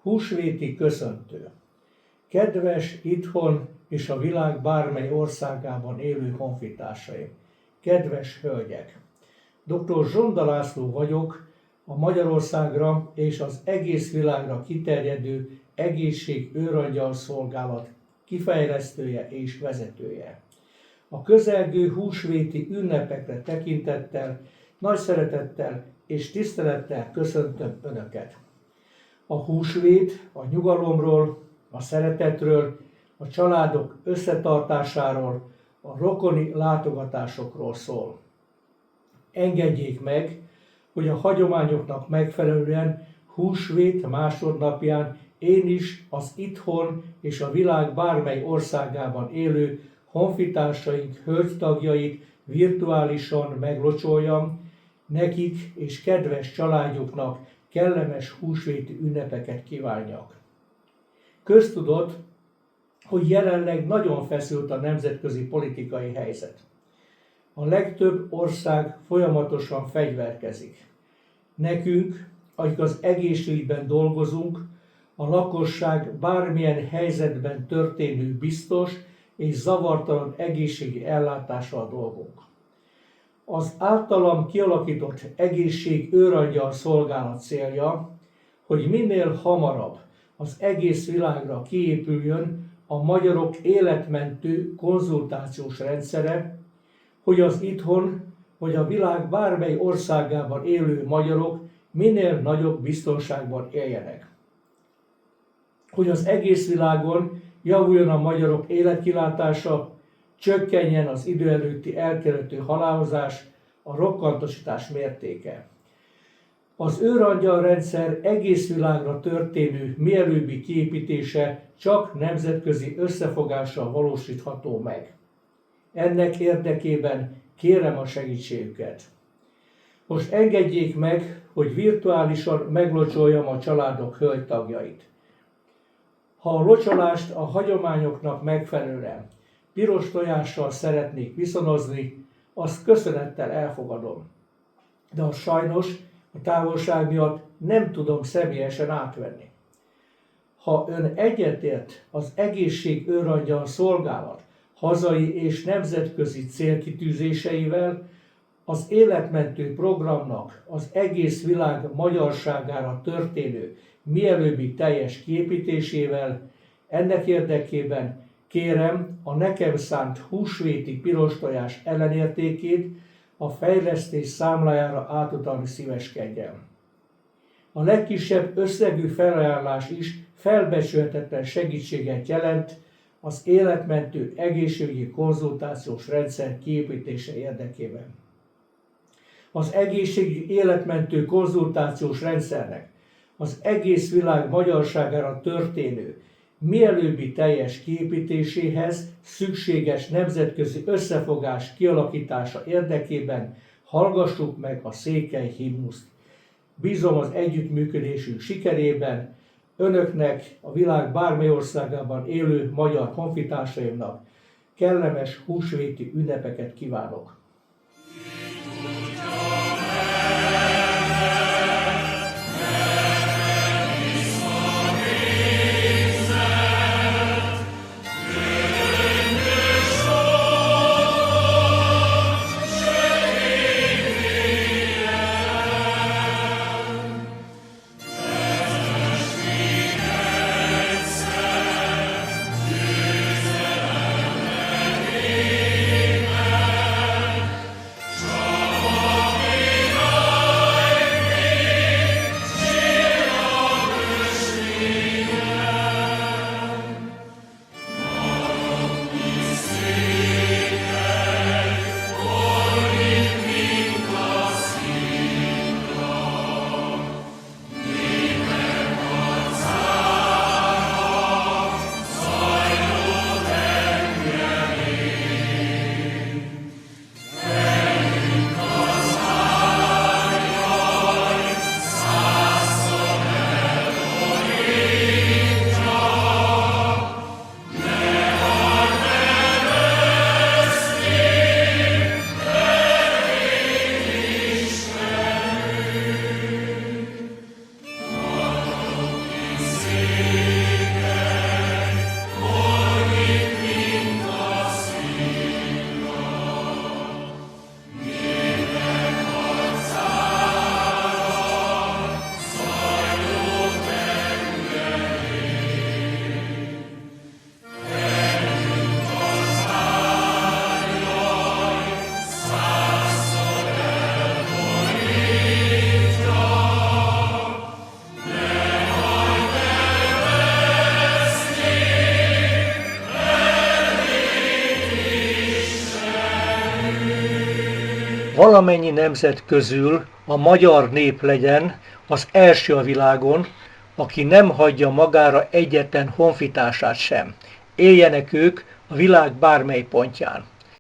Húsvéti köszöntő. Kedves itthon és a világ bármely országában élő honfitársaim, kedves hölgyek! Dr. Zsonda László vagyok, a Magyarországra és az egész világra kiterjedő Egészségőrangyal Szolgálat kifejlesztője és vezetője. A közelgő húsvéti ünnepekre tekintettel, nagy szeretettel és tisztelettel köszöntöm Önöket. A húsvét a nyugalomról, a szeretetről, a családok összetartásáról, a rokoni látogatásokról szól. Engedjék meg, hogy a hagyományoknak megfelelően húsvét másodnapján én is az itthon és a világ bármely országában élő honfitársaink hölgytagjait virtuálisan meglocsoljam, nekik és kedves családjuknak kellemes húsvéti ünnepeket kívánjak. Köztudott, hogy jelenleg nagyon feszült a nemzetközi politikai helyzet. A legtöbb ország folyamatosan fegyverkezik. Nekünk, akik az egészségügyben dolgozunk, a lakosság bármilyen helyzetben történő biztos és zavartalan egészségi ellátása a dolgunk. Az általam kialakított Egészségőrangyal Szolgálat célja, hogy minél hamarabb az egész világra kiépüljön a magyarok életmentő konzultációs rendszere, hogy az itthon vagy a világ bármely országában élő magyarok minél nagyobb biztonságban éljenek. Hogy az egész világon javuljon a magyarok életkilátása, csökkenjen az idő előtti elkerülő halálozás, a rokkantosítás mértéke. Az őrangyal rendszer egész világra történő mielőbbi kiépítése csak nemzetközi összefogással valósítható meg. Ennek érdekében kérem a segítségüket. Most engedjék meg, hogy virtuálisan meglocsoljam a családok hölgytagjait. Ha a locsolást a hagyományoknak megfelelően piros tojással szeretnék viszonozni, azt köszönettel elfogadom. De azt sajnos a távolság miatt nem tudom személyesen átvenni. Ha Ön egyetért az Egészségőrangyal Szolgálat hazai és nemzetközi célkitűzéseivel, az életmentő programnak az egész világ magyarságára történő mielőbbi teljes kiépítésével, ennek érdekében kérem a nekem szánt húsvéti piros tojás ellenértékét a fejlesztés számlájára átutalni szíveskedjen. A legkisebb összegű felajánlás is felbecsülhetetlen segítséget jelent az életmentő egészségügyi konzultációs rendszer kiépítése érdekében. Az egészségügyi életmentő konzultációs rendszernek az egész világ magyarságára történő mielőbbi teljes kiépítéséhez szükséges nemzetközi összefogás kialakítása érdekében hallgassuk meg a székely himnuszt. Bízom az együttműködésünk sikerében, Önöknek, a világ bármely országában élő magyar honfitársaimnak kellemes húsvéti ünnepeket kívánok. valamennyi nemzet közül a magyar nép legyen az első a világon, aki nem hagyja magára egyetlen honfitársát sem. Éljenek ők a világ bármely pontján.